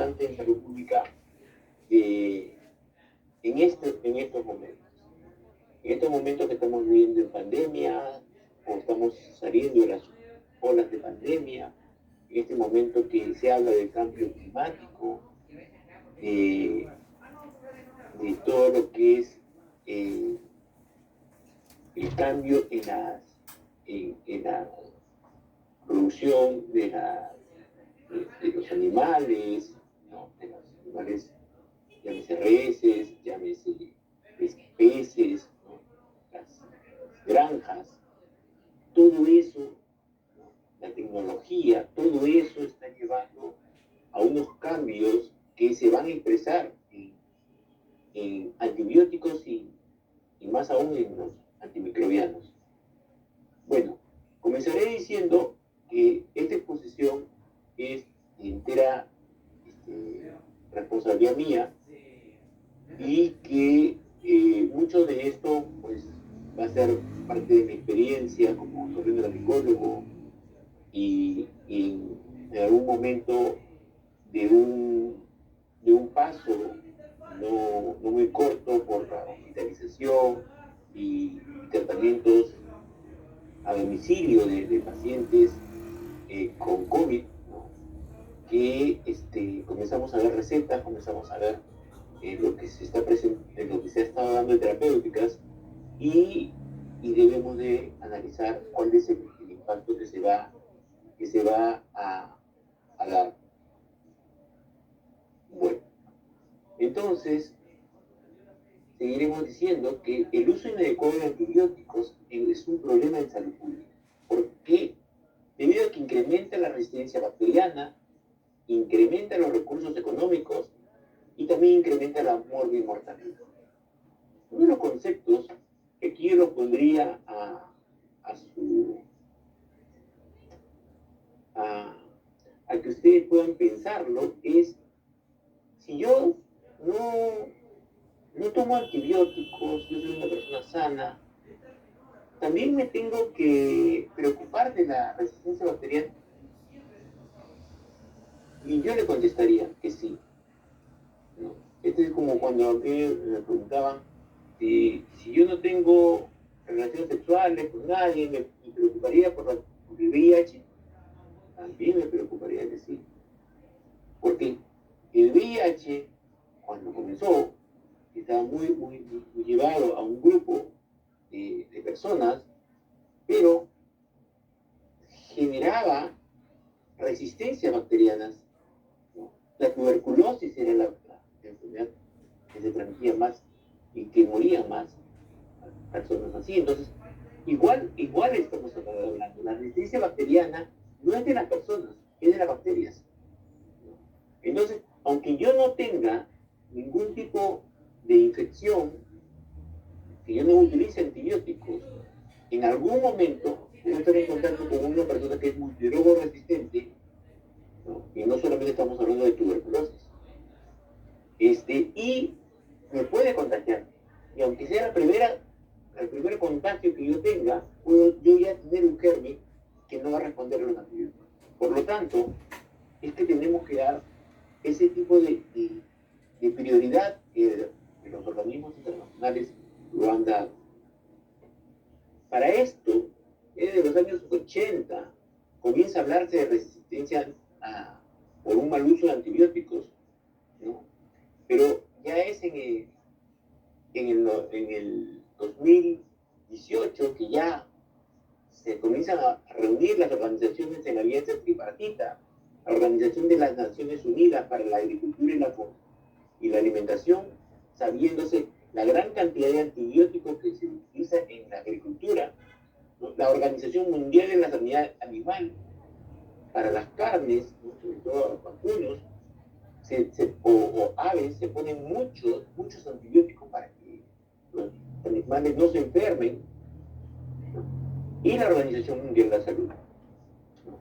importante en salud pública en estos momentos. En estos momentos que estamos viviendo en pandemia, o estamos saliendo de las olas de pandemia, en este momento que se habla del cambio climático, de todo lo que es el cambio en la producción de los animales, ¿no? De los animales, llámese reses, llámese peces, ¿no? Las granjas, todo eso, ¿no? La tecnología, todo eso está llevando a unos cambios que se van a expresar en antibióticos y más aún en los antimicrobianos. Bueno, comenzaré diciendo que esta exposición es entera responsabilidad mía y que mucho de esto pues va a ser parte de mi experiencia como otorrinolaringólogo y en algún momento de un paso no muy corto por la hospitalización y tratamientos a domicilio de pacientes con COVID, ¿no? Que comenzamos a ver recetas, comenzamos a ver lo que se está lo que se ha estado dando de terapéuticas y debemos de analizar cuál es el impacto que se va a dar. Bueno, entonces seguiremos diciendo que el uso inadecuado de antibióticos es un problema en salud pública. ¿Por qué? Debido a que incrementa la resistencia bacteriana, incrementa los recursos económicos y también incrementa la mortalidad. Uno de los conceptos que aquí yo lo pondría a que ustedes puedan pensarlo es: si yo no tomo antibióticos, yo soy una persona sana, ¿también me tengo que preocupar de la resistencia bacteriana? Y yo le contestaría que sí, ¿no? Esto es como cuando a mí me preguntaban si yo no tengo relaciones sexuales con nadie, me preocuparía por el VIH. También me preocuparía que sí. Porque el VIH, cuando comenzó, estaba muy llevado a un grupo de personas, pero generaba resistencias bacterianas, ¿no? La tuberculosis era la enfermedad que se transmitía más y que morían más personas así. Entonces, igual estamos hablando. La resistencia bacteriana no es de las personas, es de las bacterias. Entonces, aunque yo no tenga ningún tipo de infección, que yo no utilice antibióticos, en algún momento voy a estar en contacto con una persona que es multidrogo resistente, ¿no? Y no solamente estamos hablando de tuberculosis, y me puede contagiar. Y aunque sea el primer contagio que yo tenga, puedo yo ya tener un germen que no va a responder a los antibióticos. Por lo tanto, es que tenemos que dar ese tipo de prioridad que los organismos internacionales lo han dado. Para esto, desde los años 80, comienza a hablarse de resistencia por un mal uso de antibióticos, ¿no? Pero ya es en el 2018 que ya se comienzan a reunir las organizaciones en la alianza tripartita, la Organización de las Naciones Unidas para la Agricultura y la Alimentación, sabiéndose la gran cantidad de antibióticos que se utiliza en la agricultura, ¿no? La Organización Mundial de la Sanidad Animal, para las carnes, ¿no? Sobre todo los vacunos, o aves, se ponen muchos antibióticos para que los animales no se enfermen, ¿no? Y la Organización Mundial de la Salud, ¿no?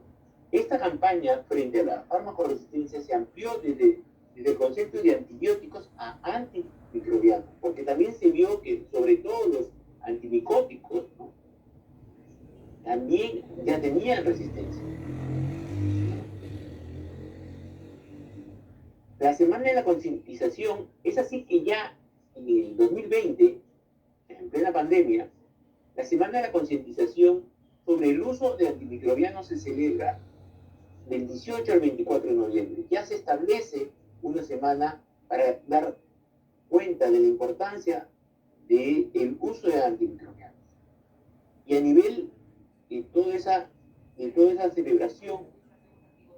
Esta campaña frente a la farmacoresistencia se amplió desde el concepto de antibióticos a antimicrobianos, porque también se vio que sobre todo los antimicóticos, ¿no? También ya tenían resistencia. La semana de la concientización es así que ya en el 2020, en plena pandemia, la semana de la concientización sobre el uso de antimicrobianos se celebra del 18 al 24 de noviembre. Ya se establece una semana para dar cuenta de la importancia del uso de antimicrobianos. Y a nivel de toda esa celebración,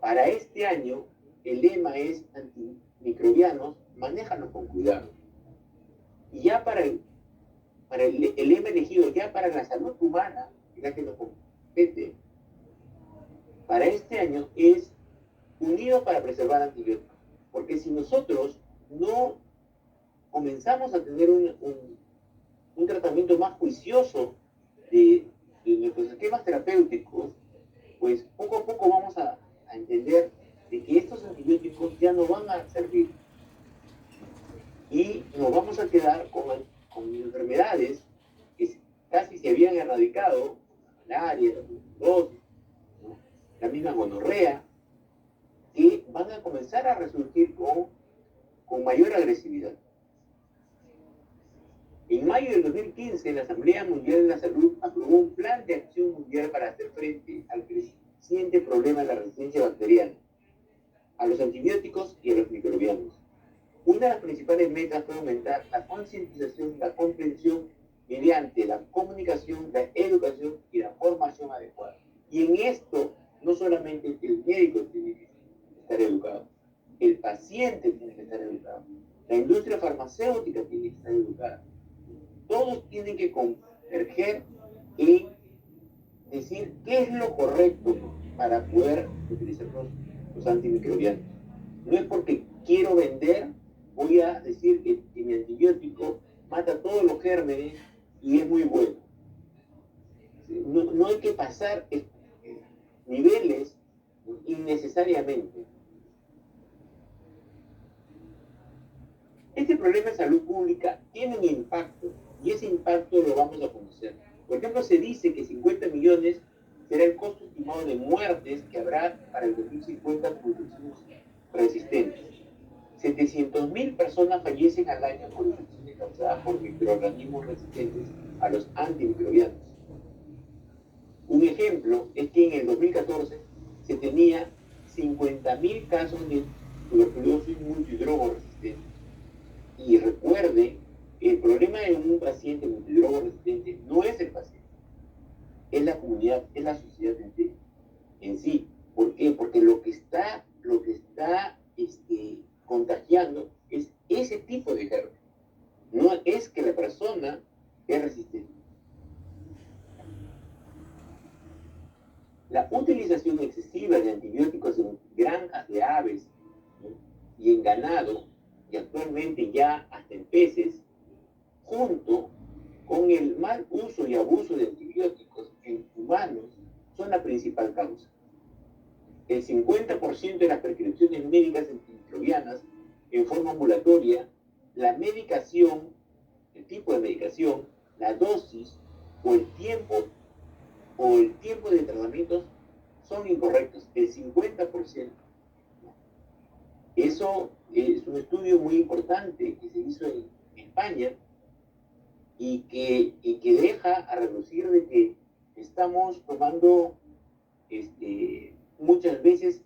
para este año, el lema es antimicrobianos, manéjanos con cuidado. Y ya para el lema elegido ya para la salud humana, ya que nos compete, para este año es unidos para preservar antibióticos. Porque si nosotros no comenzamos a tener un tratamiento más juicioso de nuestros esquemas terapéuticos, pues poco a poco vamos a entender de que estos antibióticos ya no van a servir. Y nos vamos a quedar con enfermedades que casi se habían erradicado, la malaria, la tuberculosis, ¿no? La misma gonorrea, que van a comenzar a resurgir con mayor agresividad. En mayo del 2015, la Asamblea Mundial de la Salud aprobó un plan de acción mundial para hacer frente al creciente problema de la resistencia bacteriana, a los antibióticos y a los microbianos. Una de las principales metas fue aumentar la concientización y la comprensión mediante la comunicación, la educación y la formación adecuada. Y en esto, no solamente el médico tiene que estar educado, el paciente tiene que estar educado, la industria farmacéutica tiene que estar educada. Todos tienen que converger en decir qué es lo correcto para poder utilizar los antimicrobianos. No es porque quiero vender, voy a decir que mi antibiótico mata todos los gérmenes y es muy bueno. No hay que pasar niveles innecesariamente. Este problema de salud pública tiene un impacto y ese impacto lo vamos a conocer. Por ejemplo, se dice que 50 millones será el costo estimado de muertes que habrá para el 2050 por infecciones resistentes. 700.000 personas fallecen al año por infecciones causadas por microorganismos resistentes a los antimicrobianos. Un ejemplo es que en el 2014 se tenía 50.000 casos de tuberculosis multidrogo resistente. Y recuerde, el problema de un paciente multidrogo resistente no es el paciente, es la comunidad, es la sociedad en sí. ¿Por qué? Porque lo que está contagiando es ese tipo de germen. No es que la persona es resistente. La utilización excesiva de antibióticos en granjas de aves, ¿no?, y en ganado, y actualmente ya hasta en peces, junto con el mal uso y abuso de antibióticos en humanos, son la principal causa. El 50% de las prescripciones médicas antimicrobianas en forma ambulatoria, la medicación, el tipo de medicación, la dosis o el tiempo de tratamientos son incorrectos, el 50%. Eso es un estudio muy importante que se hizo en España y que deja a relucir de que estamos tomando muchas veces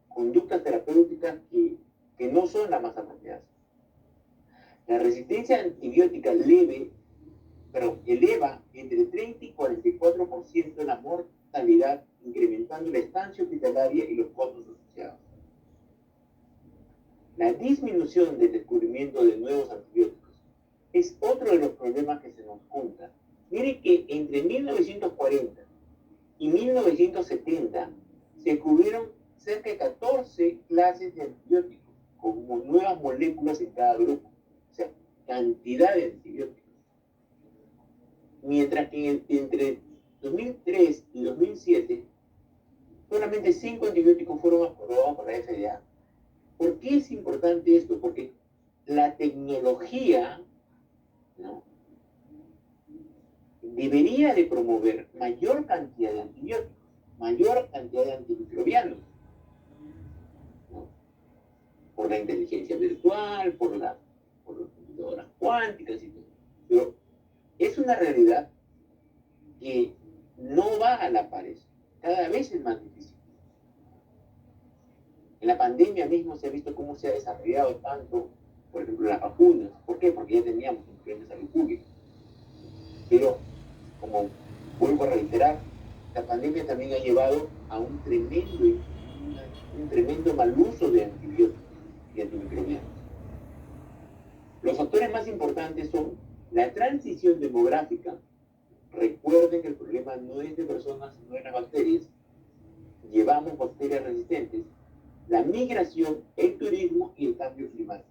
conductas terapéuticas que no son las más apropiadas. La resistencia antibiótica eleva entre 30 y 44% la mortalidad, incrementando la estancia hospitalaria y los costos asociados. La disminución del descubrimiento de nuevos antibióticos es otro de los problemas que se nos junta. Mire que entre 1940 y 1970 se descubrieron cerca de 14 clases de antibióticos, con nuevas moléculas en cada grupo, o sea, cantidad de antibióticos. Mientras que entre 2003 y 2007, solamente 5 antibióticos fueron aprobados por la FDA. ¿Por qué es importante esto? Porque la tecnología, ¿no?, debería de promover mayor cantidad de antibióticos, mayor cantidad de antimicrobianos, ¿no? por la inteligencia virtual, por las computadoras cuánticas y todo. Pero es una realidad que no va a la par. Cada vez es más difícil. En la pandemia mismo se ha visto cómo se ha desarrollado tanto, por ejemplo, las vacunas. ¿Por qué? Porque ya teníamos un plan de salud pública. Pero, como vuelvo a reiterar, la pandemia también ha llevado a un tremendo mal uso de antibióticos y antimicrobianos. Los factores más importantes son la transición demográfica. Recuerden que el problema no es de personas, no es de bacterias. Llevamos bacterias resistentes. La migración, el turismo y el cambio climático.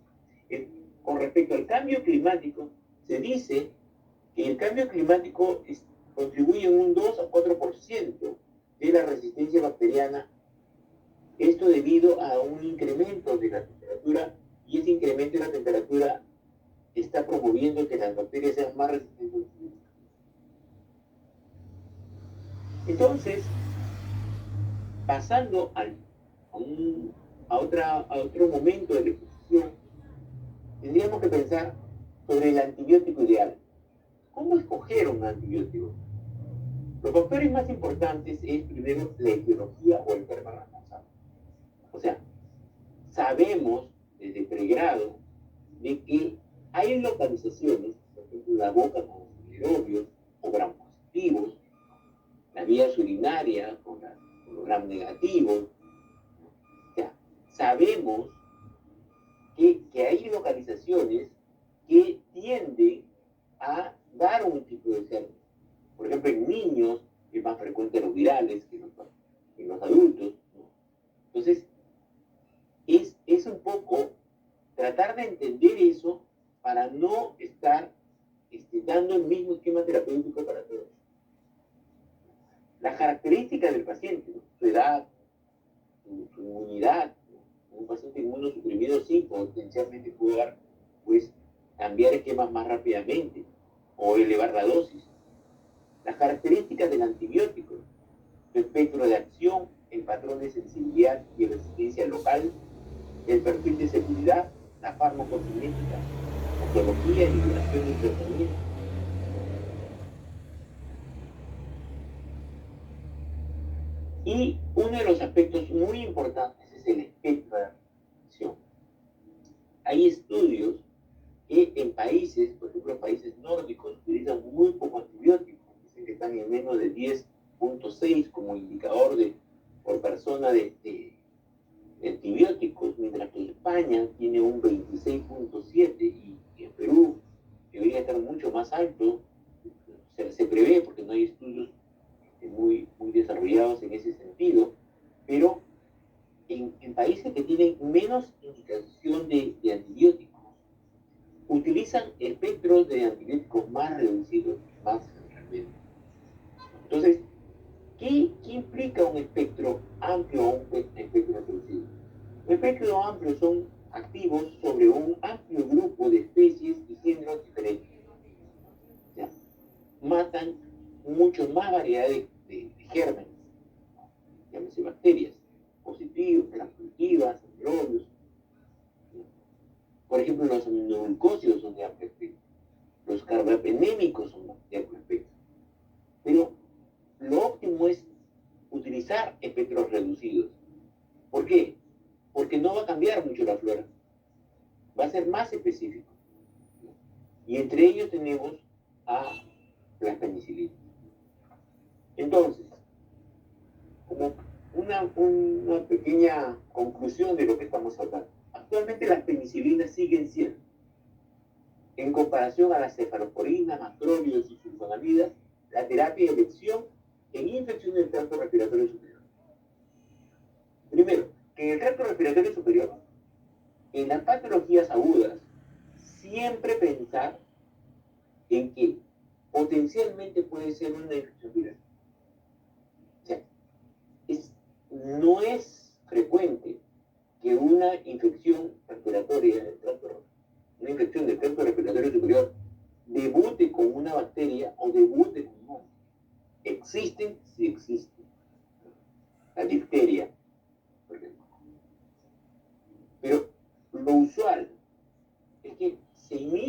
Con respecto al cambio climático, se dice que el cambio climático contribuye en un 2 a 4% de la resistencia bacteriana. Esto debido a un incremento de la temperatura, y ese incremento de la temperatura está promoviendo que las bacterias sean más resistentes. Entonces, pasando a otro momento de la exposición, tendríamos que pensar sobre el antibiótico ideal. ¿Cómo escoger un antibiótico? Los factores más importantes es primero la etiología o enfermedad responsable. O sea, sabemos desde pregrado de que hay localizaciones, por ejemplo, la boca con microbios o gram positivos, las vías urinarias con los gram negativos. O sea, sabemos que hay localizaciones que tienden a dar un tipo de germen. Por ejemplo, en niños es más frecuente los virales que en los adultos, ¿no? Entonces, es un poco tratar de entender eso para no estar dando el mismo esquema terapéutico para todos. Las características del paciente, ¿no? Su edad, su inmunidad, ¿no? Un paciente inmunosuprimido sí potencialmente puede dar, pues, cambiar esquemas más rápidamente o elevar la dosis. Las características del antibiótico, su espectro de acción, el patrón de sensibilidad y resistencia local, el perfil de seguridad, la farmacocinética, patología y duración del tratamiento. Y uno de los aspectos muy importantes es el espectro de acción. Hay estudios que en países, por ejemplo en países nórdicos, utilizan muy poco antibiótico. Dicen que están en menos de 10.6 como indicador por persona de antibióticos, mientras que España tiene un 26.7 y en Perú debería estar mucho más alto. Se prevé, porque no hay estudios muy desarrollados en ese sentido, pero en países que tienen menos indicación de antibióticos, utilizan espectros de antibióticos más reducidos, más realmente. Entonces, ¿qué implica un espectro amplio o un espectro reducido? Un espectro amplio son activos sobre un amplio grupo de especies y géneros diferentes. O sea, matan mucho más variedades de gérmenes, llámese bacterias, positivas, gram positivas, microbios. Por ejemplo, los aminoglucósidos son de amplio espectro, los carbapenémicos son de amplio espectro. Pero lo óptimo es utilizar espectros reducidos. ¿Por qué? Porque no va a cambiar mucho la flora, va a ser más específico. Y entre ellos tenemos a las penicilinas. Entonces, como una pequeña conclusión de lo que estamos hablando, actualmente las penicilinas siguen siendo, en comparación a las cefalosporinas, macrólidos y sulfonamidas, la terapia de elección en infección del tracto respiratorio superior. Primero, que en el tracto respiratorio superior, en las patologías agudas, siempre pensar en que potencialmente puede ser una infección viral. O sea, no es frecuente que una infección respiratoria del tracto, una infección del tracto respiratorio superior, debute con una bacteria o debute con un hongo. Existen, sí existen. La difteria, por ejemplo. Pero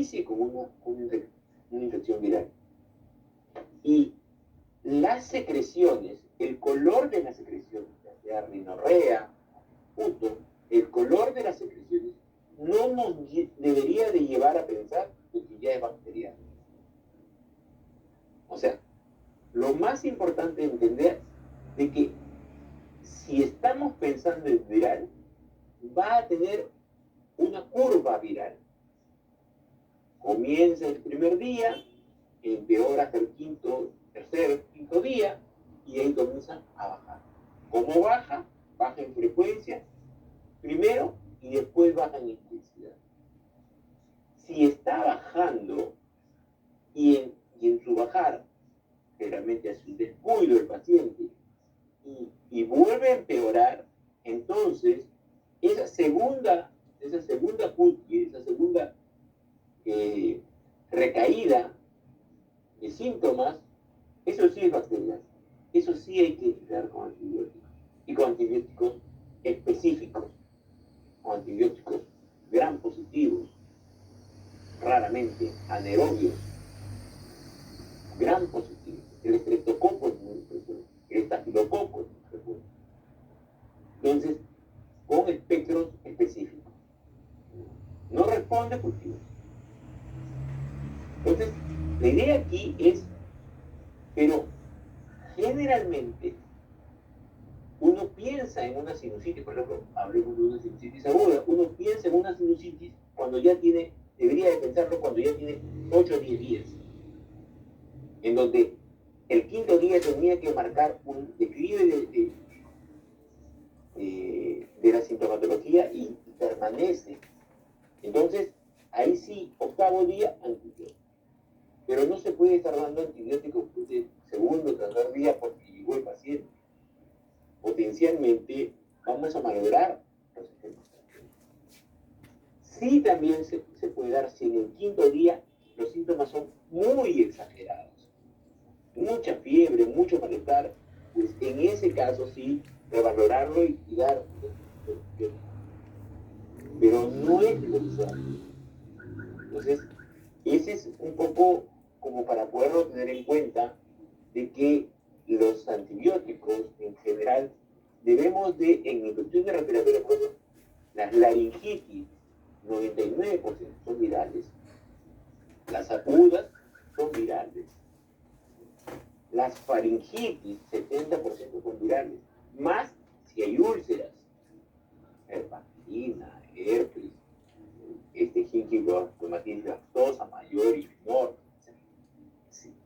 inicie con una infección viral. Y las secreciones, el color de las secreciones, ya sea rinorrea, el color de las secreciones no nos debería de llevar a pensar que ya es bacteriano. O sea, lo más importante es entender de que si estamos pensando en viral, va a tener una curva viral. Comienza el primer día, empeora hasta el tercer, quinto día, y ahí comienza a bajar. ¿Cómo baja? Baja en frecuencia primero y después baja en intensidad. Si está bajando y en su bajar generalmente hace un descuido el paciente y vuelve a empeorar, entonces esa segunda recaída de síntomas, eso sí es bacteriano. Eso sí hay que tratar con antibióticos. Y con antibióticos específicos, con antibióticos gram positivos, raramente anaerobios, gram positivos. El estreptococo es muy frecuente, el estafilococo es muy frecuente. Entonces, con espectros específicos. No responde cultivo. Entonces, la idea aquí es, pero generalmente uno piensa en una sinusitis, por ejemplo, hablemos de una sinusitis aguda, uno piensa en una sinusitis cuando ya tiene, debería de pensarlo cuando ya tiene 8 o 10 días, en donde el quinto día tenía que marcar un declive de la sintomatología y permanece. Entonces, ahí sí, octavo día, antibiótico. Pero no se puede estar dando antibióticos de segundo o tercer día porque llegó el paciente. Potencialmente vamos a malograr los sistemas. Sí, también se puede dar si en el quinto día los síntomas son muy exagerados. Mucha fiebre, mucho malestar, pues en ese caso sí, revalorarlo y dar. Pero no es lo usual. Entonces, ese es un poco como para poderlo tener en cuenta de que los antibióticos en general debemos de, en infecciones respiratorias, las laringitis, 99% son virales, las agudas son virales, las faringitis, 70% son virales, más si hay úlceras, hepatitis, herpes, gingivitis lactosa mayor y menor.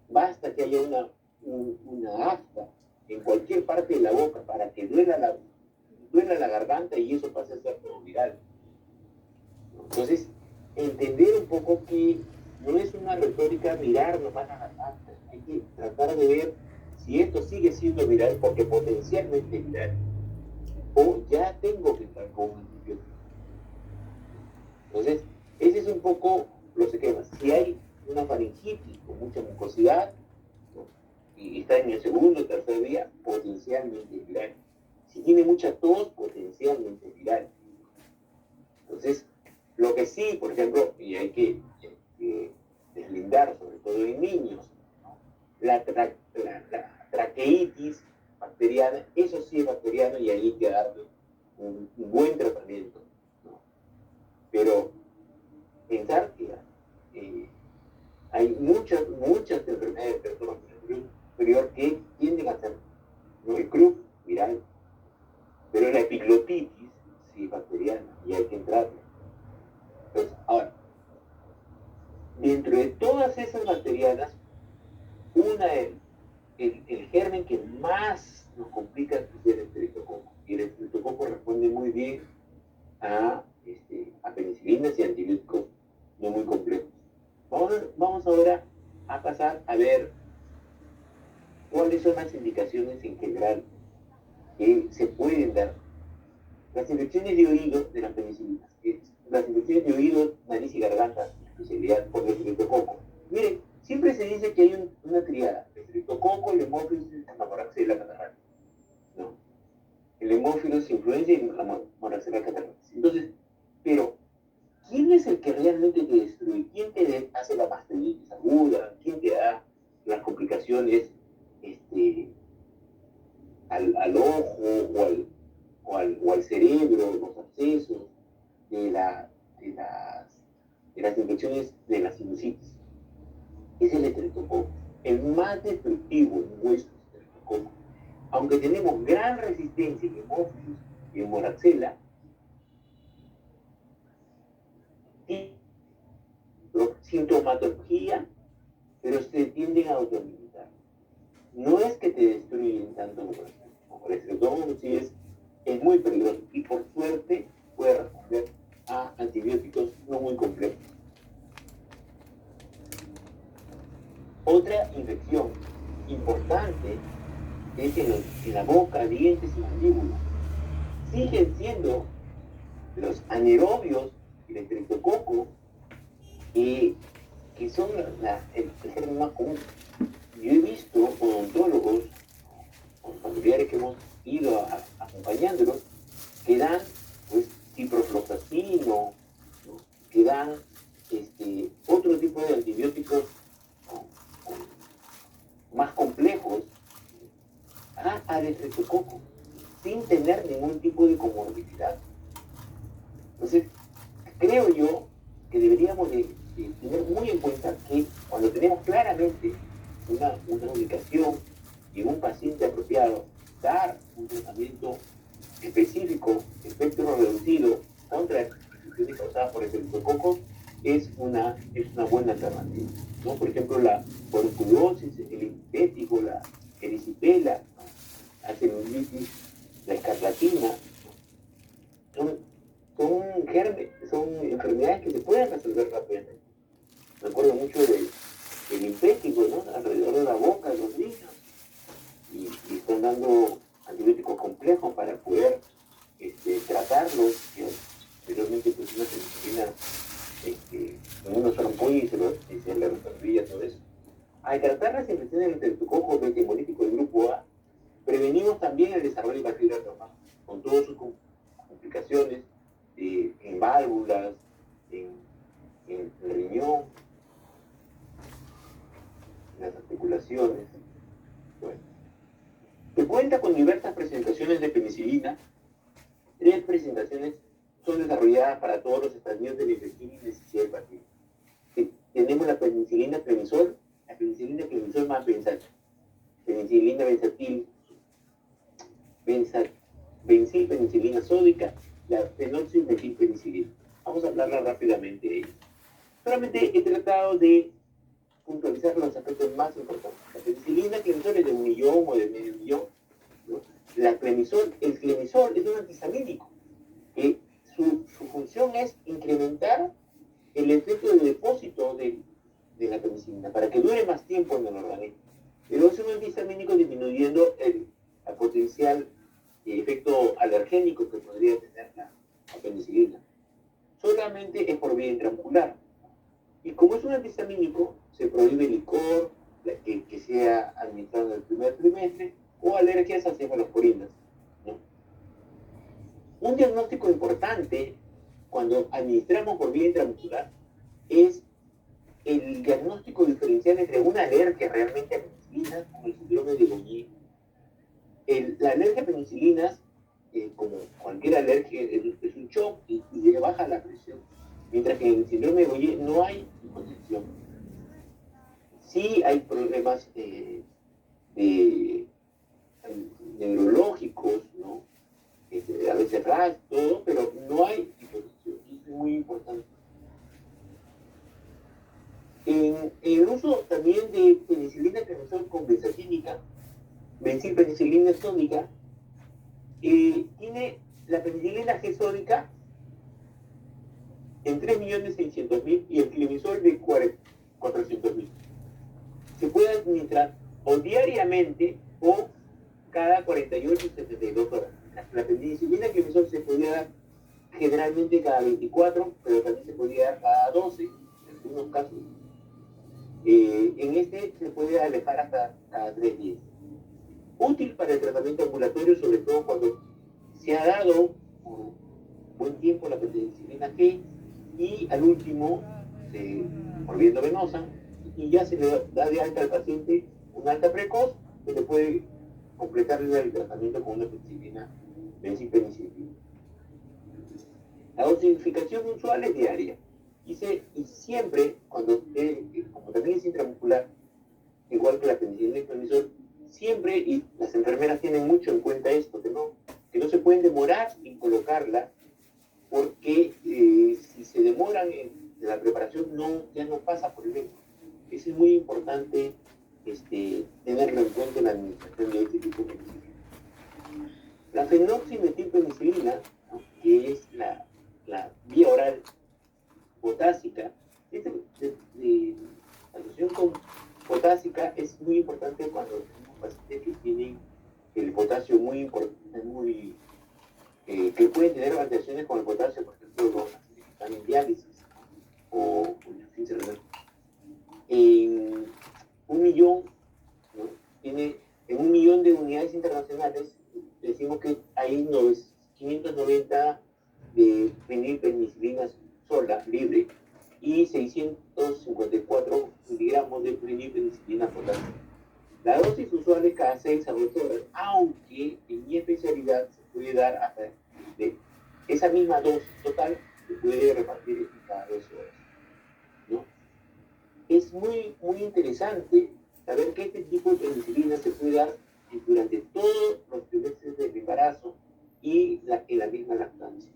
Basta que haya una afta en cualquier parte de la boca para que duela la garganta y eso pasa a ser todo viral. Entonces, entender un poco que no es una retórica mirar nomás la garganta, hay que tratar de ver si esto sigue siendo viral porque potencialmente es viral o ya tengo que estar con un antibiótico. Entonces, ese es un poco los esquemas. Si hay una faringitis con mucha mucosidad, ¿no?, y está en el segundo o tercer día, potencialmente es viral. Si tiene mucha tos, potencialmente es viral. Entonces, lo que sí, por ejemplo, y hay que deslindar, sobre todo en niños, ¿no?, la traqueitis bacteriana, eso sí es bacteriano y ahí hay que darle un buen tratamiento, ¿no? Pero pensar que hay muchas enfermedades del trastorno superior que tienden a ser, ¿no?, el CRUF viral, pero la epiglotitis sí bacteriana y hay que entrarle. Entonces, ahora, dentro de todas esas bacterianas, el germen que más nos complica es el estreptococo. Y el estreptococo responde muy bien a penicilinas y antibióticos no muy complejos. Vamos ahora a pasar a ver cuáles son las indicaciones en general que se pueden dar. Las infecciones de oído de las penicilinas, las infecciones de oído, nariz y garganta, especialidad por el estreptococo. Miren, siempre se dice que hay una triada: el estreptococo, el hemófilos y la moraxella catarrhalis, ¿no? El hemófilos influenza y la moraxella catarrhalis. Entonces, pero ¿quiénes es el que realmente te destruye? ¿Quién te hace la mastelitis aguda? ¿Quién te da las complicaciones al ojo o al cerebro, los abscesos, de, la, de, las, de las infecciones de la sinusitis? Es el estreptococo. El más destructivo en huesos es el estreptococo. Aunque tenemos gran resistencia en hemófilos y en moraxella, sintomatología, pero se tienden a autolimitar. No es que te destruyen tanto como el estreptococo, sí es muy peligroso y por suerte puede responder a antibióticos no muy complejos. Otra infección importante es en la boca, dientes y mandíbula. Siguen siendo los anaerobios y el estreptococo que son el germen más común. Yo he visto odontólogos con familiares que hemos ido acompañándolos que dan pues ciprofloxacino, ¿no? Que dan otro tipo de antibióticos más complejos al estreptococo sin tener ningún tipo de comorbilidad. Entonces, creo yo que deberíamos de tener muy en cuenta que cuando tenemos claramente una ubicación y un paciente apropiado, dar un tratamiento específico, espectro reducido contra las infecciones causadas por el estreptococo es una buena alternativa, ¿no? Por ejemplo, la porculosis, el linfético, la erisipela, ¿no? La celulitis, la escarlatina, ¿no? Son enfermedades que se pueden resolver rápidamente. Me acuerdo mucho del linfético, ¿no? Alrededor de la boca de los niños y están dando antibióticos complejos para poder tratarlos. Anteriormente pues una penicilina en unos trompones y se le resolvía todo eso. Al tratar las infecciones del estreptococo hemolítico del grupo A, prevenimos también el desarrollo de bacterias reumáticas, con todas sus complicaciones en válvulas, en el riñón, en las articulaciones. Bueno, se cuenta con diversas presentaciones de penicilina. 3 presentaciones son desarrolladas para todos los estadios de la infección y necesidad de bacterias. Tenemos la penicilina Plemizol, la penicilina Plemizol más benzatil, penicilina benzatil, bencilpenicilina sódica, la fenoxilmetilpenicilina. Vamos a hablarla rápidamente de ellas. Solamente he tratado de puntualizar los aspectos más importantes. La penicilina Clemizol es de 1 millón o de medio millón, ¿no? El clemizol es un antihistamínico que su función es incrementar el efecto de depósito de la penicilina para que dure más tiempo en el organismo. Pero es un antihistamínico disminuyendo el potencial efecto alergénico que podría tener la penicilina. Solamente es por vía intramuscular. Y como es un antihistamínico, se prohíbe el licor que sea administrado en el primer trimestre o alergias a cefalosporinas, ¿no? Un diagnóstico importante cuando administramos por vía intramuscular es el diagnóstico diferencial entre una alergia realmente a penicilinas como el síndrome de Gaucher. La alergia a penicilinas, como cualquier alergia, es un shock y le baja la presión. Mientras que en el síndrome de Gaucher no hay hipotensión. Sí hay problemas neurológicos, ¿no? A veces rash, todo, pero no hay hipotensión. Eso es muy importante. En el uso también de penicilina Plemizol con benzatínica, bencilpenicilina sódica, tiene la penicilina G sódica en 3.600.000 y el Clemizol de 400.000. Se puede administrar o diariamente o cada 48 y 72 horas. La penicilina Clemizol se podría dar generalmente cada 24, pero también se podría dar cada 12 en algunos casos. En se puede alejar hasta cada 3 días. Útil para el tratamiento ambulatorio, sobre todo cuando se ha dado por buen tiempo la penicilina G y al último, por vía venosa, y ya se le da de alta al paciente un alta precoz que le puede completar el tratamiento con una penicilina, bencipenicilina. La dosificación usual es diaria. Y siempre, como también es intramuscular, igual que la penicilina y prednisol, siempre, y las enfermeras tienen mucho en cuenta esto, que no se pueden demorar en colocarla, porque si se demoran en la preparación, ya no pasa por el eco. Eso es muy importante tenerlo en cuenta en la administración de este tipo de penicilina. La fenoximetilpenicilina, ¿no?, que es la vía oral potásica, la asociación con potásica es muy importante cuando tenemos pacientes que tienen el potasio muy importante, que pueden tener alteraciones con el potasio, por ejemplo, los pacientes que están en diálisis o insuficiencia renal. En un millón, ¿no?, en 1.000.000 de unidades internacionales, decimos que hay 590 de fenilpenicilina sola, libre, y 654 miligramos de fenilpenicilina potásica. La dosis usual es cada 6 a 8 horas, aunque en mi especialidad se puede dar hasta de esa misma dosis total, se puede repartir en cada 12 horas, ¿no? Es muy, muy interesante saber que este tipo de penicilina se puede dar durante todos los trimestres del embarazo y en la misma lactancia.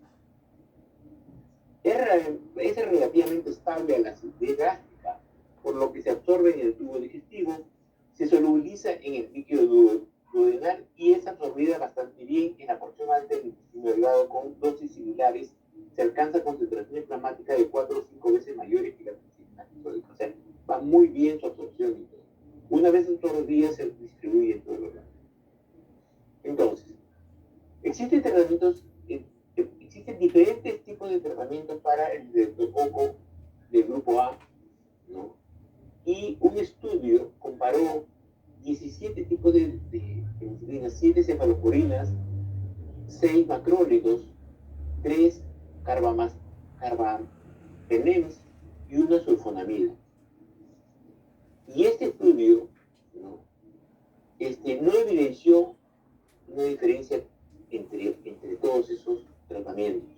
Es relativamente estable a la acidez gástrica, por lo que se absorbe en el tubo digestivo, se solubiliza en el líquido duodenal y es absorbida bastante bien en la porción alta del intestino delgado. Con dosis similares se alcanza concentración plasmática de 4 o 5 veces mayores que la penicilina sódica. O sea, va muy bien su absorción y todo. Una vez en todos los días se distribuye en todo el órgano. Entonces, existen diferentes tipos de tratamientos para el streptococo del grupo A, ¿no? Y un estudio comparó 17 tipos de penicilinas, 7 cefalosporinas, 6 macrólidos, 3 carbapenems y una sulfonamida. Y este estudio, ¿no?, no evidenció una diferencia entre todos esos tratamientos.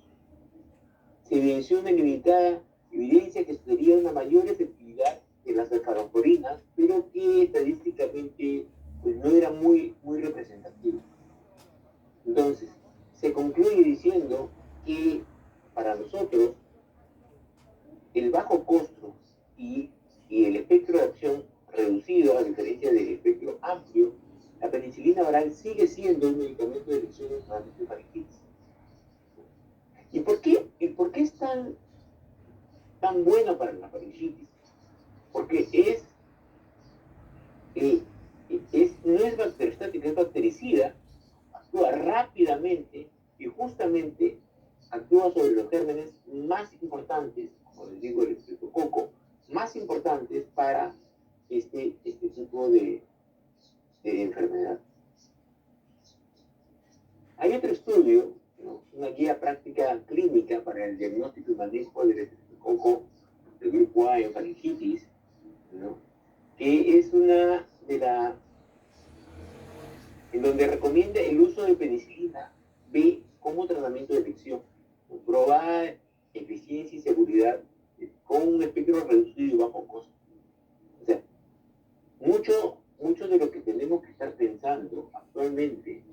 Se evidenció una limitada evidencia que sugería una mayor efectividad de las cefalosporinas, pero que estadísticamente pues, no era muy, muy representativo. Entonces, se concluye diciendo que para nosotros el bajo costo y el espectro de acción reducido, a diferencia del espectro amplio, la penicilina oral sigue siendo un medicamento de elección en tratamiento de faringitis. ¿Y por qué es tan bueno para la faringitis? Porque no es bacteriostática, es bactericida, actúa rápidamente y justamente actúa sobre los gérmenes más importantes, como les digo, el estreptococo, más importantes para este tipo de enfermedad. Hay otro estudio, ¿no?, una guía práctica clínica para el diagnóstico y manejo del estreptococo del grupo A en faringitis, ¿no?, que es una en donde recomienda el uso de penicilina B como tratamiento de elección, con probada eficiencia y seguridad, con un espectro reducido y bajo costo. O sea, mucho de lo que tenemos que estar pensando actualmente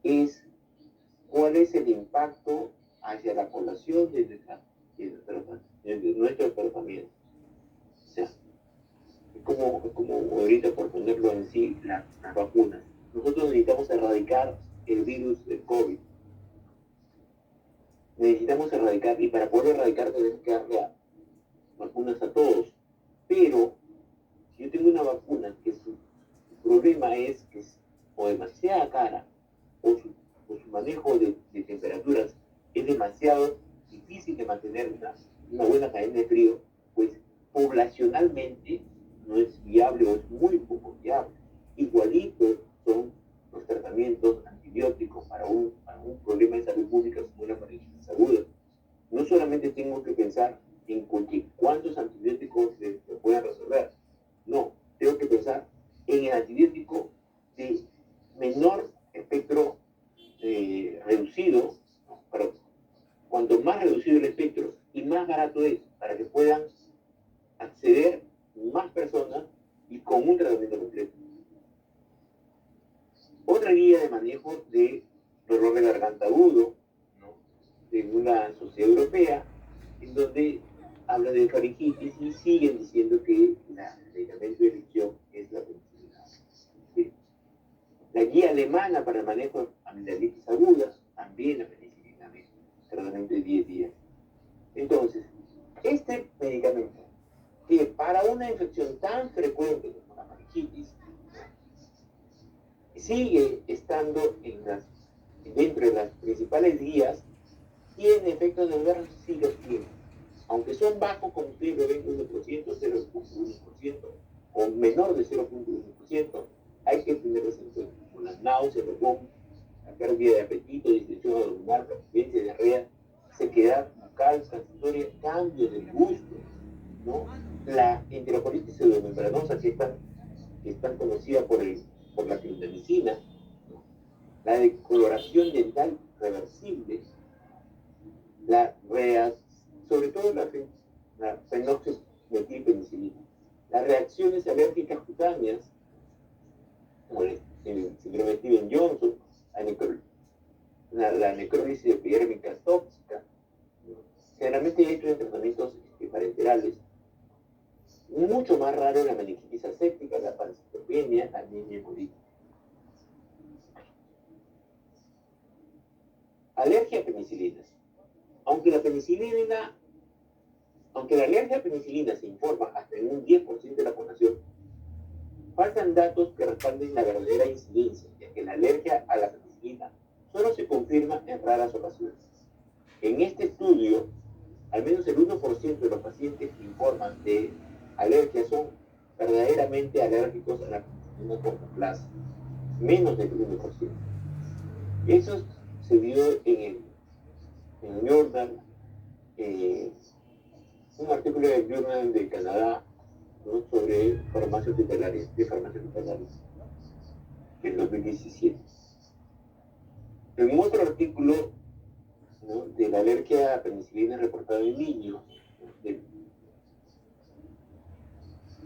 es cuál es el impacto hacia la población de nuestros tratamientos. O sea, es como ahorita, por ponerlo en sí, las vacunas. Nosotros necesitamos erradicar el virus del COVID. Necesitamos erradicar, y para poder erradicar tenemos que darle vacunas a todos. Pero si yo tengo una vacuna que su problema es que es o demasiada cara o su manejo de temperaturas es demasiado difícil de mantener una buena cadena de frío, pues poblacionalmente no es viable o es muy poco viable. Igualito son los tratamientos antibióticos para un problema de salud pública como una faringitis aguda. No solamente tengo que pensar en cuántos antibióticos se pueden resolver. No, tengo que pensar en el antibiótico de menor espectro reducido, ¿no? Pero cuanto más reducido el espectro y más barato es, para que puedan acceder más personas y con un tratamiento completo. Otra guía de manejo de dolor de garganta agudo, ¿no? De una sociedad europea, en donde habla de faringitis y siguen diciendo que el medicamento de elección es la penicilina. ¿Sí? La guía alemana para el manejo de amigdalitis aguda, también la penicilina, tratamiento de 10 días. Entonces, este medicamento, que para una infección tan frecuente como la faringitis, sigue estando dentro de las principales guías, tiene efectos adversos, sí los tiene. Aunque son bajos, como ustedes lo ven, 1%, 0.1%, o menor de 0.1%, hay que tenerlos en cuenta. Con las náuseas, los vómitos, la pérdida de apetito, distensión abdominal, persistencia, diarrea, sequedad bucal, transitoria, cambios del gusto, ¿no? La enterocolitis pseudomembranosa, que es tan conocida por la clindamicina, ¿no? La decoloración dental reversible, sobre todo la fenoxmetilpenicilina, las reacciones alérgicas cutáneas, como el síndrome de Steven-Johnson, la necrólisis epidérmica tóxica, ¿no? Generalmente hay tratamientos parenterales. Mucho más raro la meningitis aséptica, la pancitopenia, la anemia hemolítica. Alergia a penicilinas. Aunque la alergia a penicilina se informa hasta en un 10% de la población, faltan datos que respalden la verdadera incidencia, ya que la alergia a la penicilina solo se confirma en raras ocasiones. En este estudio, al menos el 1% de los pacientes que informan de alergia son verdaderamente alérgicos a la penicilina cortoplaza, menos del 1%. Eso se vio en el Journal, un artículo del Journal de Canadá, ¿no? Sobre farmacia hospitalaria, en 2017. En otro artículo, ¿no? De la alergia a penicilina reportada en niños, ¿no?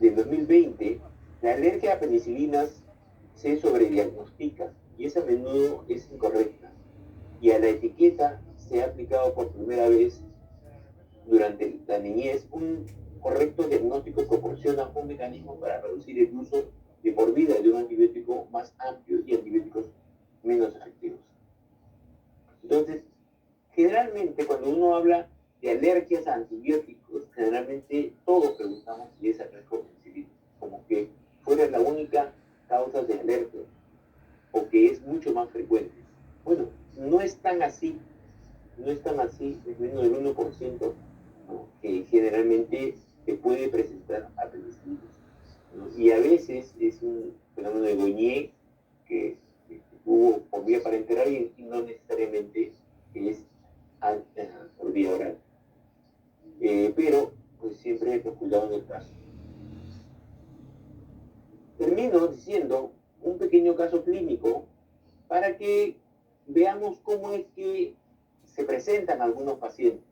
del 2020, la alergia a penicilinas se sobrediagnostica y esa a menudo es incorrecta, y a la etiqueta se ha aplicado por primera vez durante la niñez. Un correcto diagnóstico proporciona un mecanismo para reducir el uso de por vida de un antibiótico más amplio y antibióticos menos efectivos. Entonces, generalmente cuando uno habla de alergias a antibióticos, generalmente todos preguntamos si es alérgico a penicilina, como que fuera la única causa de alergia, o que es mucho más frecuente. Bueno, no es tan así, es menos del 1%, ¿no? Que generalmente se puede presentar a penicilina, ¿no? Y a veces es un fenómeno de Gonier que hubo por vía parenteral y no necesariamente es por vía oral. Pero pues siempre hemos cuidado en el caso. Termino diciendo un pequeño caso clínico para que veamos cómo es que se presentan algunos pacientes.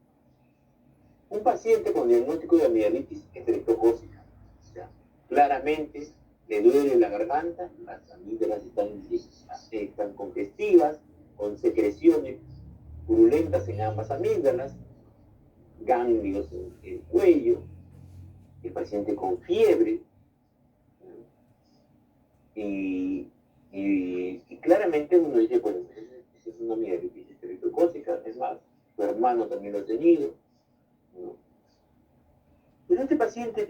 Un paciente con diagnóstico de amigdalitis estreptocócica, o sea, claramente le duele la garganta, las amígdalas están congestivas, con secreciones purulentas en ambas amígdalas, ganglios en el cuello, el paciente con fiebre, y claramente uno dice, bueno, esa es una amigdalitis estreptocócica, es más, su hermano también lo ha tenido, ¿no? Pero este paciente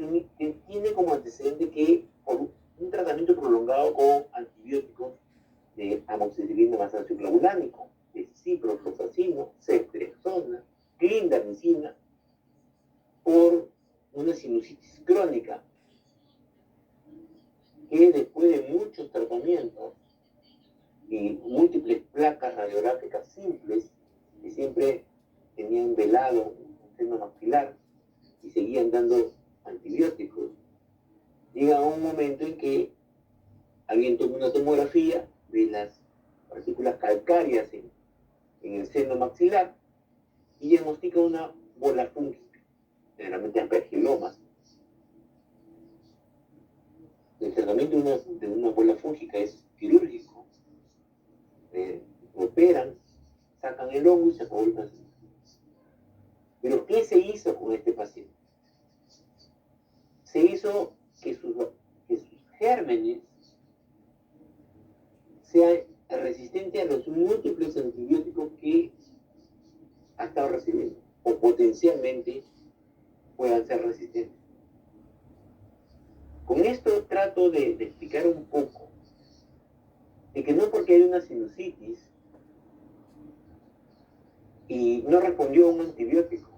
tiene como antecedente que por un tratamiento prolongado con antibióticos de amoxicilina más ácido clavulánico, de ciprofloxacino, ceftriaxona, clindamicina, por una sinusitis crónica, que después de muchos tratamientos y múltiples placas radiográficas simples, que siempre tenían velado un seno maxilar, seguían dando antibióticos. Llega un momento en que alguien toma una tomografía de las partículas calcáreas en el seno maxilar y diagnostica una bola fúngica, generalmente aspergilomas. El tratamiento de una bola fúngica es quirúrgico. Operan, sacan el hongo y se acabó el paciente. Pero ¿qué se hizo con este paciente? Se hizo que sus gérmenes sean resistentes a los múltiples antibióticos que ha estado recibiendo, o potencialmente puedan ser resistentes. Con esto trato de explicar un poco de que no porque hay una sinusitis y no respondió a un antibiótico,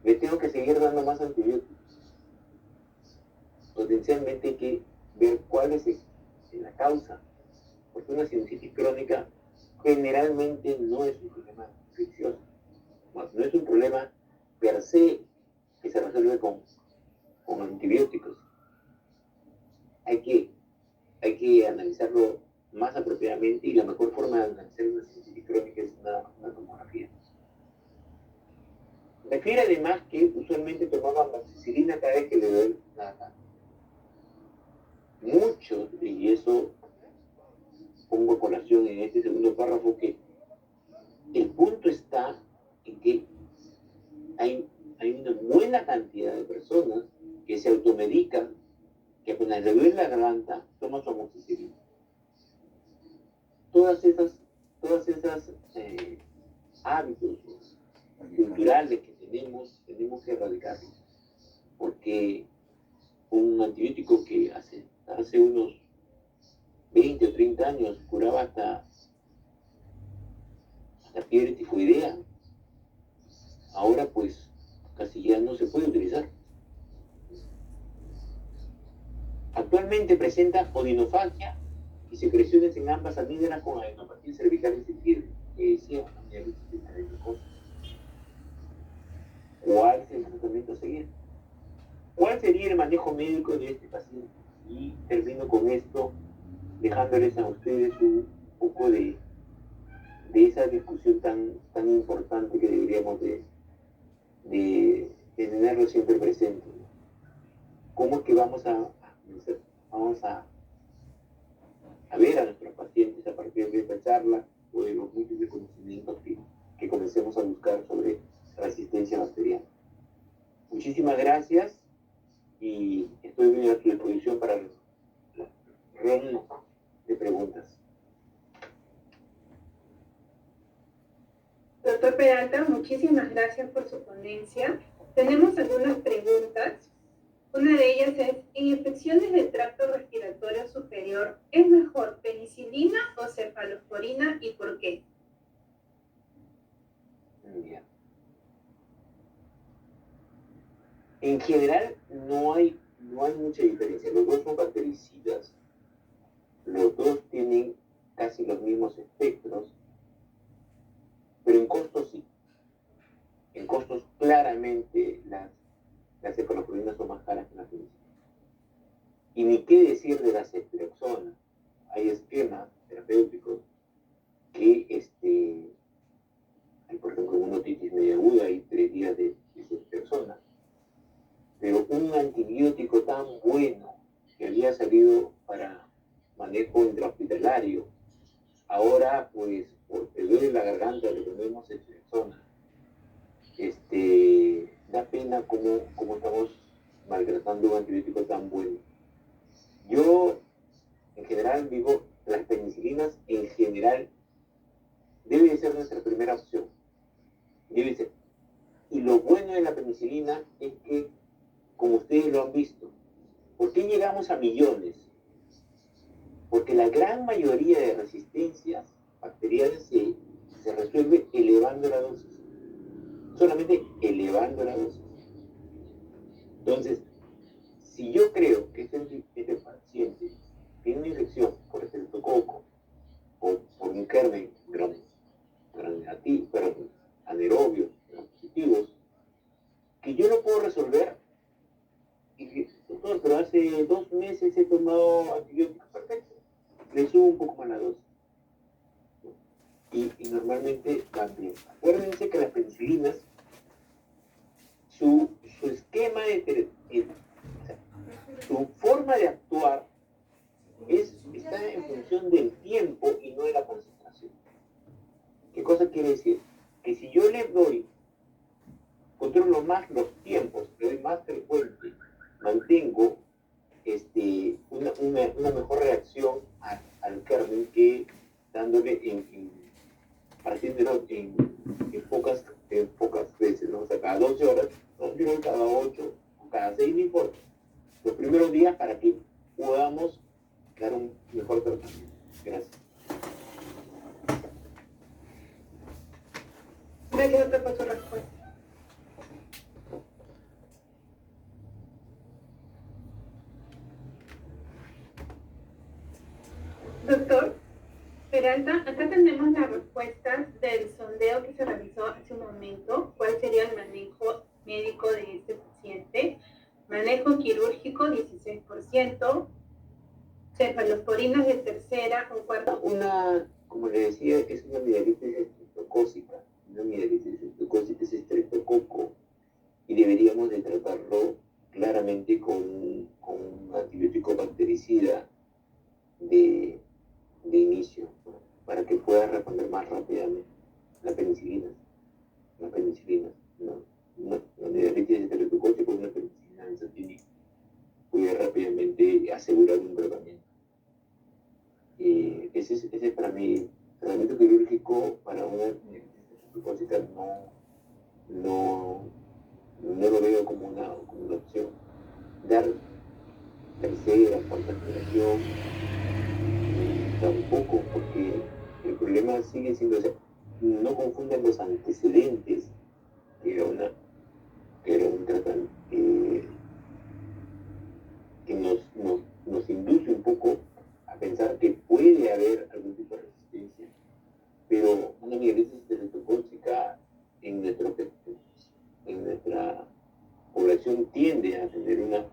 le tengo que seguir dando más antibióticos. Potencialmente hay que ver cuál es la causa, porque una sinusitis crónica generalmente no es un problema infeccioso, no es un problema per se que se resuelve con antibióticos. Hay que analizarlo más apropiadamente y la mejor forma de analizar una sinusitis crónica es una tomografía. Refiere además que usualmente tomaba amoxicilina cada vez que le doy la garganta. Muchos, y eso pongo a colación en este segundo párrafo, que el punto está en que hay una buena cantidad de personas que se automedican, que apenas le duele la garganta, toman su amoxicilina. Todas esas hábitos culturales que tenemos que erradicarlos, porque un antibiótico que hace unos 20 o 30 años curaba hasta fiebre tifoidea, ahora pues casi ya no se puede utilizar. Actualmente presenta odinofagia y secreciones en ambas amígdalas con adenopatía cervical sensible, que decía ¿cuál es el tratamiento a seguir? ¿Cuál sería el manejo médico de este paciente? Y termino con esto, dejándoles a ustedes un poco de esa discusión tan importante que deberíamos de tenerlo siempre presente. ¿Cómo es que vamos a ver a nuestros pacientes a partir de esta charla o de los múltiples conocimientos que comencemos a buscar sobre resistencia bacteriana? Muchísimas gracias y estoy bien a tu disposición para la ronda de preguntas. Doctor Peralta, muchísimas gracias por su ponencia. Tenemos algunas preguntas. Una de ellas es, en infecciones del tracto respiratorio superior, ¿es mejor penicilina o cefalosporina y por qué? Bien. En general no hay mucha diferencia. Los dos son bactericidas. Los dos tienen casi los mismos espectros, pero en costos sí. En costos claramente las cefalosporinas son más caras que las penicilinas. Y ni qué decir de la ceftriaxona. Hay esquemas terapéuticos que hay, por ejemplo, una otitis media aguda y 3 días de ceftriaxona. Pero un antibiótico tan bueno que había salido para manejo intrahospitalario, ahora pues porque duele la garganta le ponemos ceftriaxona. Da pena cómo estamos maltratando un antibiótico tan bueno. Yo en general digo, las penicilinas en general debe de ser nuestra primera opción. Debe ser. Y lo bueno de la penicilina es que, como ustedes lo han visto, ¿por qué llegamos a millones? Porque la gran mayoría de resistencias bacterianas se resuelve elevando la dosis. Solamente elevando la dosis. Entonces, si yo creo que este paciente tiene una infección por estreptococo o por un germen anaerobios, positivos, que yo lo puedo resolver volver. Y dije, doctor, pero hace 2 meses he tomado antibióticos, perfecto. Le subo un poco más la dosis. Y normalmente también. Acuérdense que las penicilinas, su esquema o sea, su forma de actuar está en función del tiempo y no de la concentración. ¿Qué cosa quiere decir? Que si yo le doy, controlo más los tiempos, le doy más frecuente, mantengo una mejor reacción al kernel que dándole partiéndolo en pocas veces, ¿no? O sea, cada 12 horas, no, cada 8 o cada 6, no importa. Los primeros días para que podamos dar un mejor tratamiento. Gracias. Gracias, doctor, por su respuesta. Doctor Peralta, acá tenemos las respuestas del sondeo que se realizó hace un momento. ¿Cuál sería el manejo médico de este paciente? Manejo quirúrgico, 16%. Cefalosporinas de tercera o cuarta. Como le decía, es una mielitis estreptocócica. Una mielitis estreptocócica es estreptococo y deberíamos de tratarlo claramente con un antibiótico bactericida de inicio, ¿no? Para que pueda responder más rápidamente. La penicilina, ¿no? La mielitis estreptocócica es una penicilina benzatínica puede rápidamente asegurar un tratamiento. Ese es para mí, tratamiento quirúrgico para una estreptocócica no lo veo como una opción. Dar tercera, cuarta generación, tampoco, porque el problema sigue siendo, o sea, no confunden los antecedentes, que era un tratamiento que nos induce un poco a pensar que puede haber algún tipo de resistencia, pero una mielitis estreptocócica en nuestra población tiende a tener una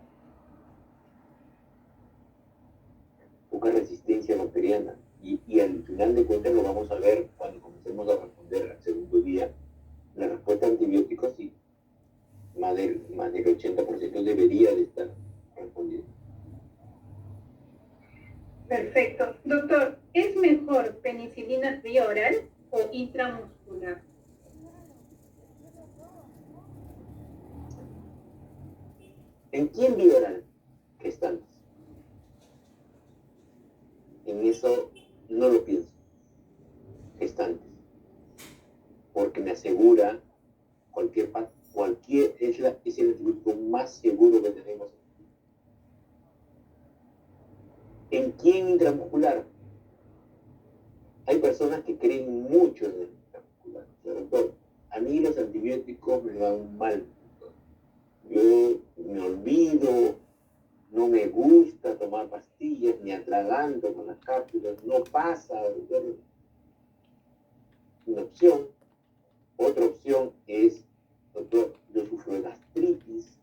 poca resistencia bacteriana y al final de cuentas lo vamos a ver cuando comencemos a responder al segundo día la respuesta a antibióticos y más del 80% debería de estar respondiendo. Perfecto. Doctor, ¿es mejor penicilina vía oral o intramuscular? ¿En quién vía oral? Gestantes. En eso no lo pienso. Gestantes. Porque me asegura es el antibiótico más seguro que tenemos. ¿En quién intramuscular? Hay personas que creen mucho en el intramuscular. O sea, doctor, a mí los antibióticos me van mal. Doctor. Yo me olvido, no me gusta tomar pastillas, me atraganto con las cápsulas, no pasa. Doctor. Una opción. Otra opción es, doctor, yo sufro de gastritis,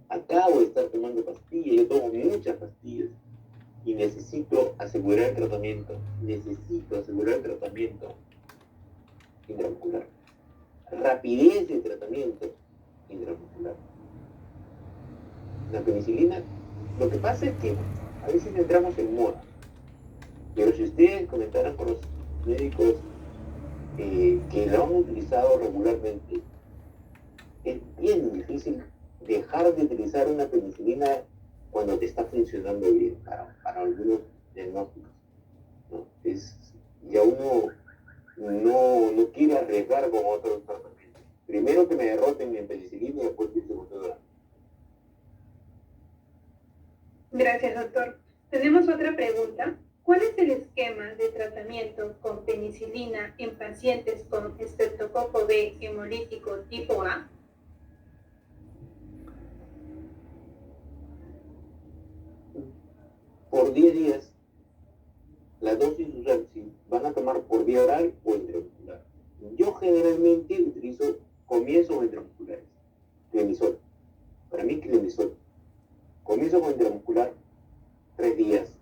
acabo de estar tomando pastillas, yo tomo muchas pastillas y necesito asegurar el tratamiento intramuscular. Rapidez de tratamiento intramuscular. La penicilina, lo que pasa es que a veces entramos en moda, pero si ustedes comentaran con los médicos que lo han utilizado regularmente, es bien difícil dejar de utilizar una penicilina cuando te está funcionando bien para algunos diagnósticos, ¿no? Ya uno no quiere arriesgar con otros tratamientos. Primero que me derroten en penicilina y después irse con todo. Gracias, doctor. Tenemos otra pregunta. ¿Cuál es el esquema de tratamiento con penicilina en pacientes con estreptococo B hemolítico tipo A? Por 10 días, la dosis usual, si van a tomar por vía oral o intramuscular. Yo generalmente comienzo intramusculares. De mis para mí clindamycin. Comienzo con intramuscular 3 días.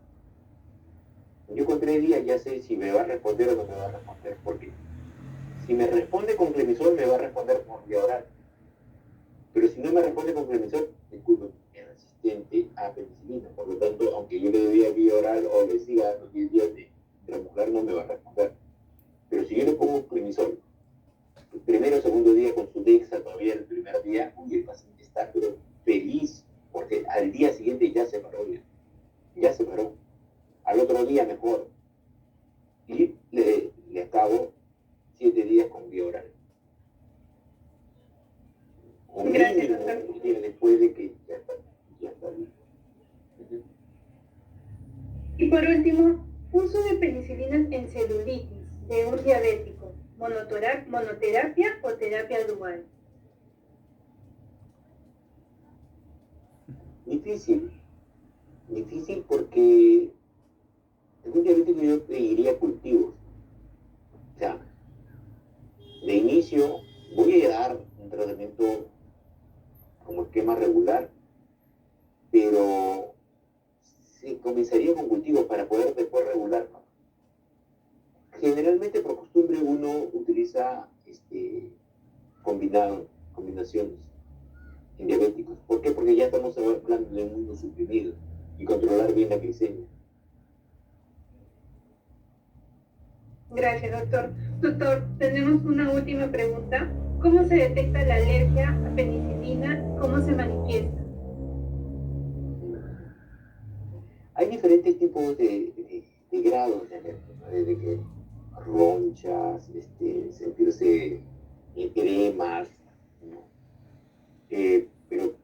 Yo con 3 días ya sé si me va a responder o no me va a responder, porque si me responde con clindamycin me va a responder por vía oral. Pero si no me responde con clindamycin, disculpe, es resistente a penicilina. Por lo tanto, aunque yo le dé vía oral o le siga dando 10 días de intramuscular, no me va a responder. Pero si yo le pongo clindamycin, el primero o segundo día con su Dexa, todavía el primer día, el paciente está pero feliz, porque al día siguiente ya se paró, ya se paró. Al otro día mejor. Y le acabo 7 días con vía oral. O Gracias, mínimo doctor. un día después de que ya está bien. Y por último, uso de penicilinas en celulitis de un diabético, monoterapia o terapia dual. Difícil porque en un diabético yo pediría cultivos. O sea, de inicio voy a dar un tratamiento como esquema regular, pero se comenzaría con cultivos para poder después regular, ¿no? Generalmente por costumbre uno utiliza combinaciones en diabéticos. ¿Por qué? Porque ya estamos hablando de un mundo suprimido y controlar bien la glicemia. Gracias, doctor. Doctor, tenemos una última pregunta. ¿Cómo se detecta la alergia a penicilina? ¿Cómo se manifiesta? Hay diferentes tipos de grados de alergia, ¿no? Desde que ronchas, sentirse edemas, ¿no? Pero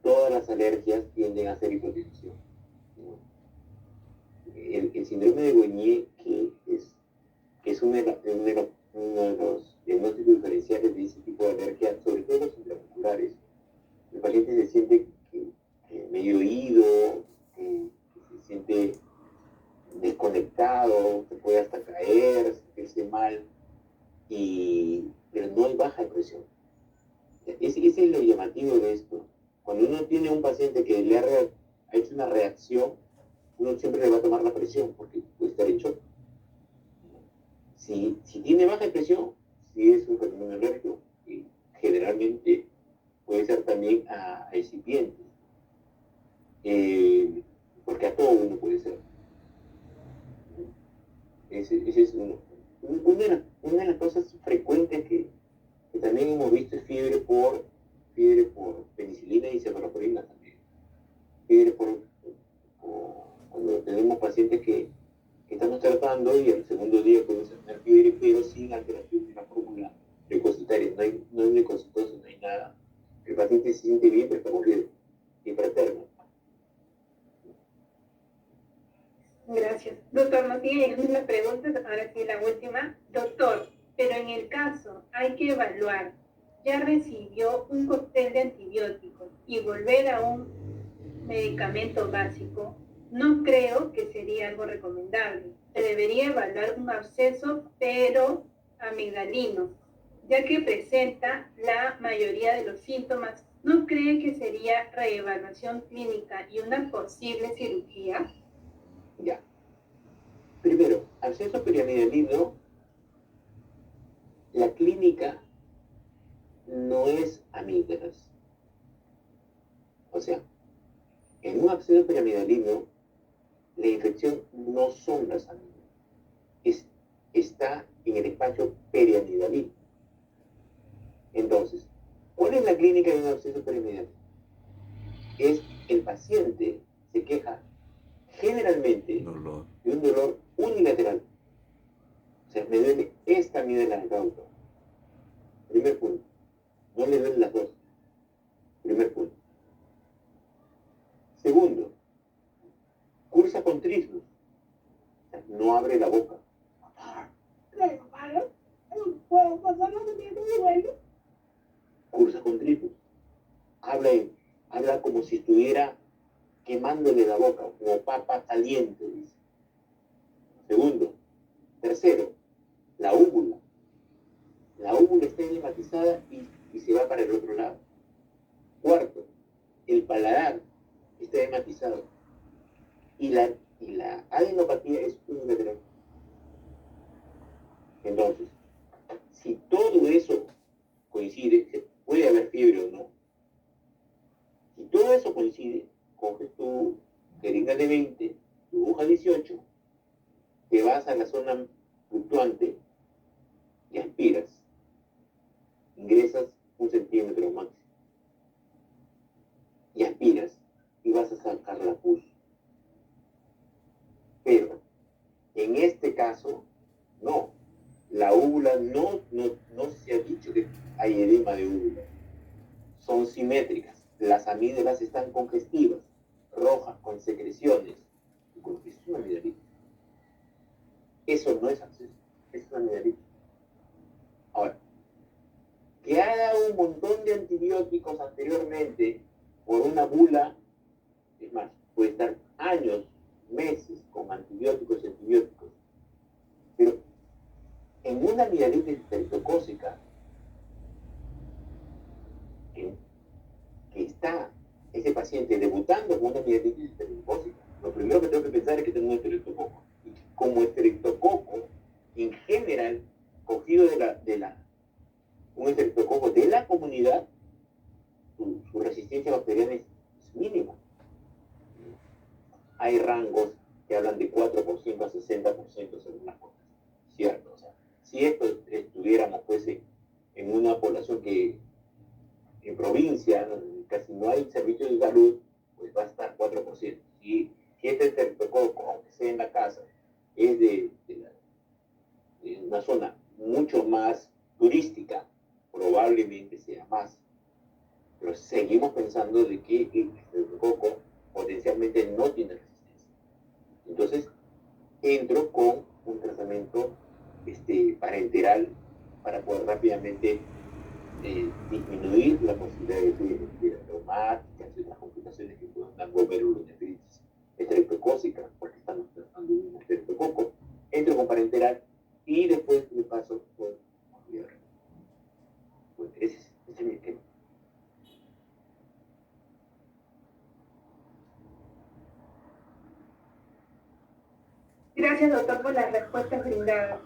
todas las alergias tienden a ser hipotensión, ¿no? El síndrome de Goñé, que es uno de los diagnósticos diferenciales de ese tipo de alergia, sobre todo los intramusculares. El paciente se siente medio oído, que se siente desconectado, se puede hasta caer, sentirse mal, pero no hay baja de presión. Ese es lo llamativo de esto. Cuando uno tiene un paciente que ha hecho una reacción, uno siempre le va a tomar la presión porque puede estar en shock. Si tiene baja de presión, si es un fenómeno alérgico, y generalmente puede ser también a excipientes, porque a todo uno puede ser. Ese es uno. Una de las cosas frecuentes que también hemos visto es fiebre por penicilina y cefalosporina también. Fiebre cuando tenemos pacientes que estamos tratando y al segundo día comienzan a tener fiebre, pero sin alteración de la fórmula leucocitaria. No hay leucocitosis, no hay nada. El paciente se siente bien, pero está muriendo. Hipertermo. Gracias. Doctor, nos siguen llegando las preguntas. Ahora sí, la última. Doctor, pero en el caso hay que evaluar, ya recibió un cóctel de antibióticos y volver a un medicamento básico, no creo que sería algo recomendable. Se debería evaluar un absceso pero amigdalino, ya que presenta la mayoría de los síntomas. ¿No cree que sería reevaluación clínica y una posible cirugía? Ya. Primero, absceso periamidalino, la clínica no es amígdalas. O sea, en un absceso piramidalino, la infección no son las amígdalas. Está en el espacio periamidalino. Entonces, ¿cuál es la clínica de un absceso piramidalino? Es el paciente se queja generalmente de un dolor unilateral. O sea, me duele esta amígdala del causa. Primer punto. No le duelen las dos. Primer punto. Segundo, cursa con trismus. O sea, no abre la boca. Cursa con trismus. Habla como si estuviera quemándole la boca, como papa caliente, dice. Segundo. Tercero, la úvula. La úvula está edematizada y se va para el otro lado. Cuarto, el paladar está hematizado y la adenopatía es unilateral. Entonces, si todo eso coincide, puede haber fiebre o no, si todo eso coincide, coges tu jeringa de 20, tu aguja 18, te vas a la zona fluctuante y aspiras. Ingresas 1 centímetro máximo. Y aspiras y vas a sacar la pus. Pero, en este caso, no. La úvula no se ha dicho que hay edema de úvula. Son simétricas. Las amígdalas están congestivas, rojas, con secreciones. Es una amigdalitis. Eso no es absceso, es una amigdalitis. Ahora, que ha dado un montón de antibióticos anteriormente por una bula, es más, puede estar años, meses con antibióticos y antibióticos. Pero en una amigdalitis estreptocócica, que está ese paciente debutando con una amigdalitis estreptocócica, lo primero que tengo que pensar es que tengo un estreptococo. Y como estreptococo, en general, cogido un estreptococo de la comunidad, su resistencia bacteriana es mínima. Hay rangos que hablan de 4% a 60% según las cosas. ¿Cierto? O sea, si esto estuviéramos pues en una población que en provincia casi no hay servicios de salud, pues va a estar 4%. Si este estreptococo, aunque sea en la casa, es de una zona mucho más turística, probablemente sea más. Pero seguimos pensando de que el estreptococo potencialmente no tiene resistencia. Entonces, entro con un tratamiento parenteral para poder rápidamente disminuir la posibilidad de reumáticas y otras complicaciones que puedan dar glomerulonefritis estreptocócica, porque estamos tratando un estreptococo. Entro con parenteral y después me paso por fiebre. Pues ese es mi esquema. Gracias, doctor, por las respuestas brindadas.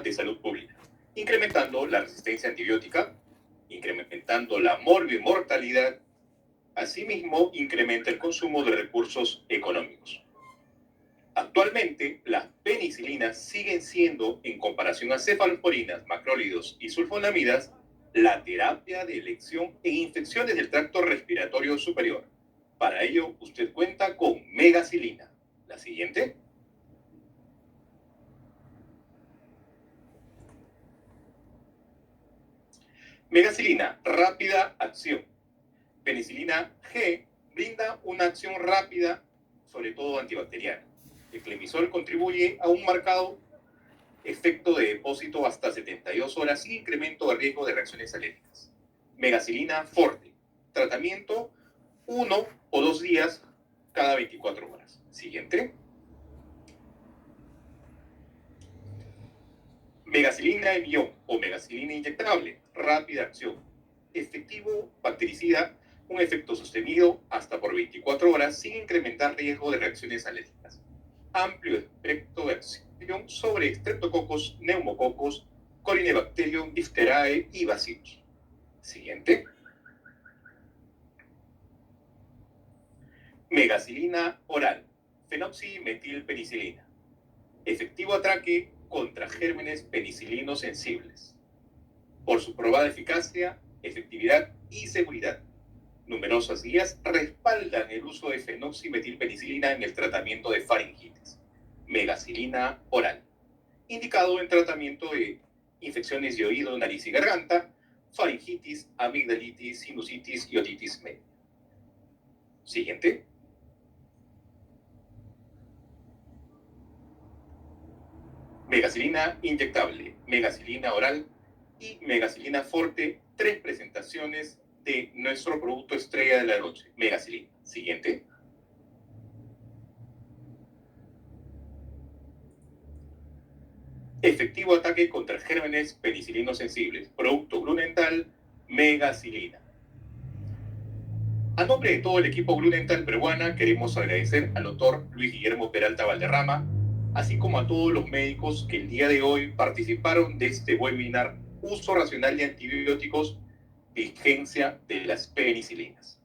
De salud pública, incrementando la resistencia antibiótica, incrementando la morbimortalidad, asimismo incrementa el consumo de recursos económicos. Actualmente, las penicilinas siguen siendo, en comparación a cefalosporinas, macrólidos y sulfonamidas, la terapia de elección en infecciones del tracto respiratorio superior. Para ello, usted cuenta con megacilina. La siguiente. Megacilina, rápida acción. Penicilina G brinda una acción rápida, sobre todo antibacteriana. El clemizol contribuye a un marcado efecto de depósito hasta 72 horas sin incremento de riesgo de reacciones alérgicas. Megacilina Forte, tratamiento 1 o 2 días cada 24 horas. Siguiente. Megacilina Evion o megacilina inyectable, rápida acción, efectivo bactericida, un efecto sostenido hasta por 24 horas sin incrementar riesgo de reacciones alérgicas. Amplio espectro de acción sobre streptococos, neumococos, Corynebacterium, difterae y bacillus. Siguiente. Megacilina oral, fenoximetilpenicilina, efectivo atraque contra gérmenes penicilinos sensibles. Por su probada eficacia, efectividad y seguridad, numerosas guías respaldan el uso de fenoximetilpenicilina en el tratamiento de faringitis. Megacilina oral, indicado en tratamiento de infecciones de oído, nariz y garganta, faringitis, amigdalitis, sinusitis y otitis media. Siguiente. Megacilina inyectable, megacilina oral y megacilina forte, 3 presentaciones de nuestro producto estrella de la noche, megacilina. Siguiente. Efectivo ataque contra gérmenes penicilinos sensibles. Producto Grunenthal, Megacilina. A nombre de todo el equipo Grunenthal peruana, queremos agradecer al doctor Luis Guillermo Peralta Valderrama, así como a todos los médicos que el día de hoy participaron de este webinar Uso racional de antibióticos, vigencia de las penicilinas.